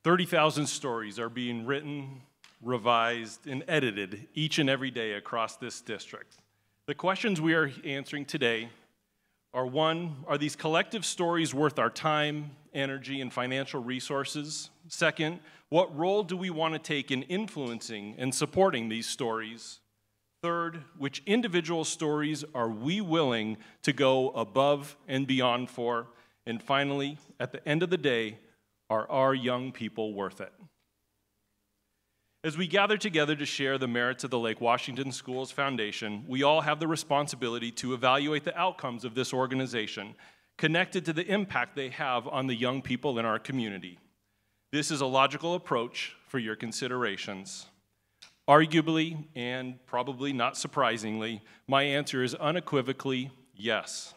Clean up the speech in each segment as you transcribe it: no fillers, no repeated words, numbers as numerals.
30,000 stories are being written, revised, and edited each and every day across this district. The questions we are answering today are: one, are these collective stories worth our time, energy, and financial resources? Second, what role do we want to take in influencing and supporting these stories? Third, which individual stories are we willing to go above and beyond for? And finally, at the end of the day, are our young people worth it? As we gather together to share the merits of the Lake Washington Schools Foundation, we all have the responsibility to evaluate the outcomes of this organization, connected to the impact they have on the young people in our community. This is a logical approach for your considerations. Arguably, and probably not surprisingly, my answer is unequivocally yes.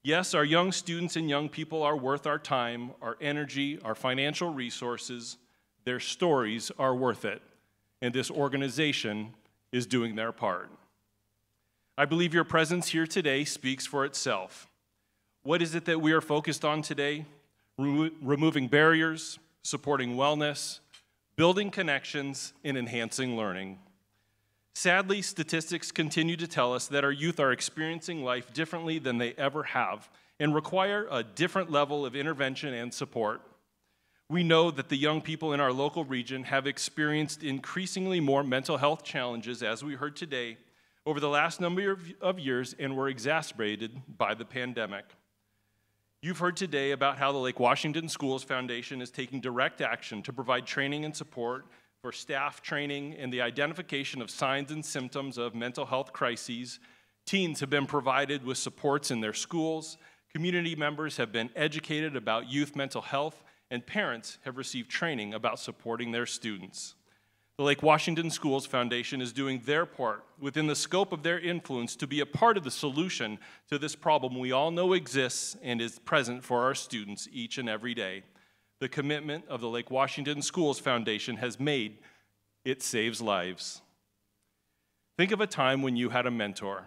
Yes, our young students and young people are worth our time, our energy, our financial resources. Their stories are worth it, and this organization is doing their part. I believe your presence here today speaks for itself. What is it that we are focused on today? Removing barriers, supporting wellness, building connections, and enhancing learning. Sadly, statistics continue to tell us that our youth are experiencing life differently than they ever have and require a different level of intervention and support. We know that the young people in our local region have experienced increasingly more mental health challenges, as we heard today, over the last number of years, and were exacerbated by the pandemic. You've heard today about how the Lake Washington Schools Foundation is taking direct action to provide training and support for staff training and the identification of signs and symptoms of mental health crises. Teens have been provided with supports in their schools, community members have been educated about youth mental health, and parents have received training about supporting their students. The Lake Washington Schools Foundation is doing their part within the scope of their influence to be a part of the solution to this problem we all know exists and is present for our students each and every day. The commitment of the Lake Washington Schools Foundation has made it saves lives. Think of a time when you had a mentor,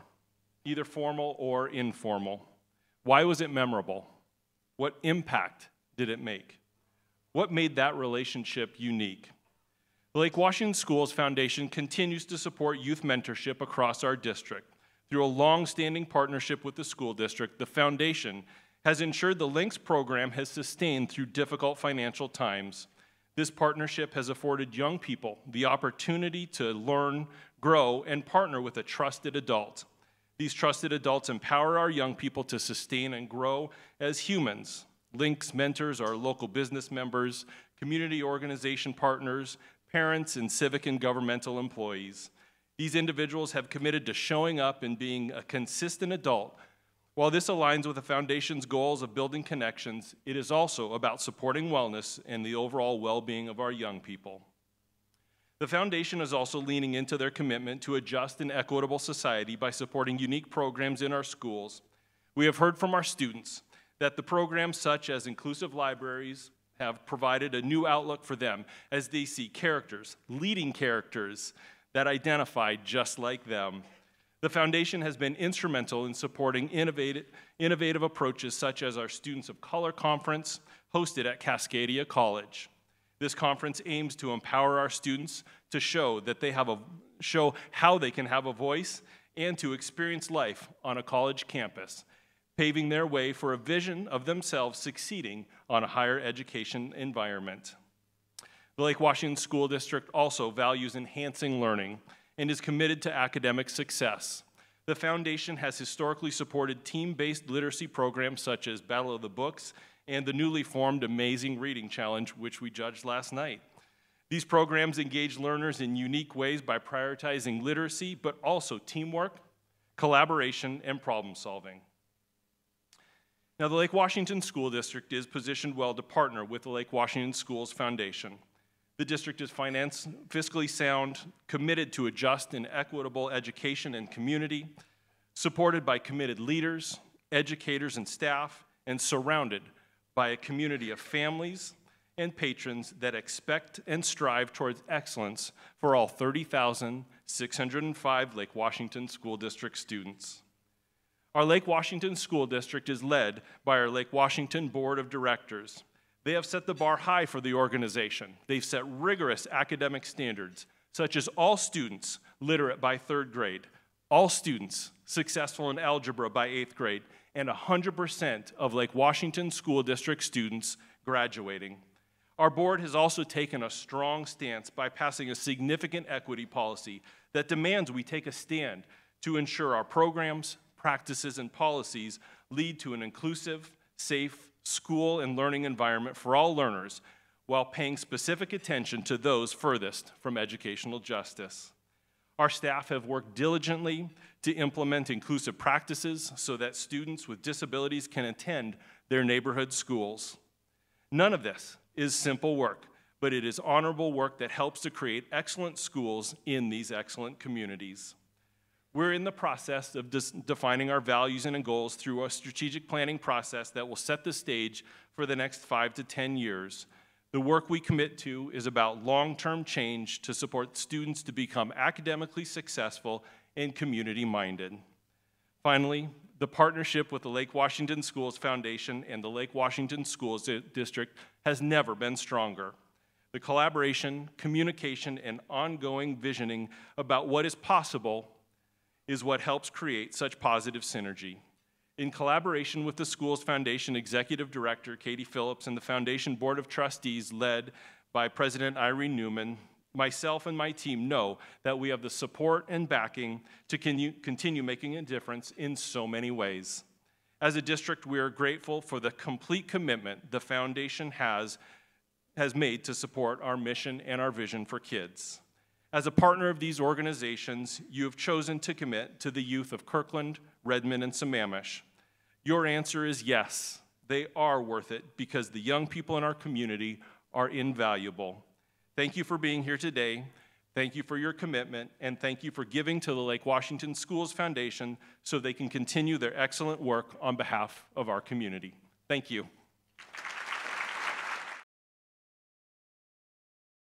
either formal or informal. Why was it memorable? What impact did it make? What made that relationship unique? The Lake Washington Schools Foundation continues to support youth mentorship across our district. Through a long-standing partnership with the school district, the foundation has ensured the LINKS program has sustained through difficult financial times. This partnership has afforded young people the opportunity to learn, grow, and partner with a trusted adult. These trusted adults empower our young people to sustain and grow as humans. LINKS mentors are local business members, community organization partners, parents, and civic and governmental employees. These individuals have committed to showing up and being a consistent adult. While this aligns with the Foundation's goals of building connections, it is also about supporting wellness and the overall well-being of our young people. The Foundation is also leaning into their commitment to a just and equitable society by supporting unique programs in our schools. We have heard from our students that the programs such as inclusive libraries have provided a new outlook for them as they see characters, leading characters that identify just like them. The Foundation has been instrumental in supporting innovative approaches such as our Students of Color Conference hosted at Cascadia College. This conference aims to empower our students to show how they can have a voice and to experience life on a college campus, paving their way for a vision of themselves succeeding on a higher education environment. The Lake Washington School District also values enhancing learning and is committed to academic success. The Foundation has historically supported team-based literacy programs such as Battle of the Books and the newly formed Amazing Reading Challenge, which we judged last night. These programs engage learners in unique ways by prioritizing literacy, but also teamwork, collaboration, and problem solving. Now, the Lake Washington School District is positioned well to partner with the Lake Washington Schools Foundation. The district is fiscally sound, committed to a just and equitable education and community, supported by committed leaders, educators, and staff, and surrounded by a community of families and patrons that expect and strive towards excellence for all 30,605 Lake Washington School District students. Our Lake Washington School District is led by our Lake Washington Board of Directors. They have set the bar high for the organization. They've set rigorous academic standards, such as all students literate by 3rd grade, all students successful in algebra by 8th grade, and 100% of Lake Washington School District students graduating. Our board has also taken a strong stance by passing a significant equity policy that demands we take a stand to ensure our programs, practices, and policies lead to an inclusive, safe school and learning environment for all learners, while paying specific attention to those furthest from educational justice. Our staff have worked diligently to implement inclusive practices so that students with disabilities can attend their neighborhood schools. None of this is simple work, but it is honorable work that helps to create excellent schools in these excellent communities. We're in the process of defining our values and goals through a strategic planning process that will set the stage for the next 5 to 10 years. The work we commit to is about long-term change to support students to become academically successful and community-minded. Finally, the partnership with the Lake Washington Schools Foundation and the Lake Washington Schools District has never been stronger. The collaboration, communication, and ongoing visioning about what is possible is what helps create such positive synergy. In collaboration with the Schools Foundation Executive Director, Katie Phillips, and the Foundation Board of Trustees led by President Irene Newman, myself and my team know that we have the support and backing to continue making a difference in so many ways. As a district, we are grateful for the complete commitment the Foundation has made to support our mission and our vision for kids. As a partner of these organizations, you have chosen to commit to the youth of Kirkland, Redmond, and Sammamish. Your answer is yes, they are worth it because the young people in our community are invaluable. Thank you for being here today. Thank you for your commitment, and thank you for giving to the Lake Washington Schools Foundation so they can continue their excellent work on behalf of our community. Thank you.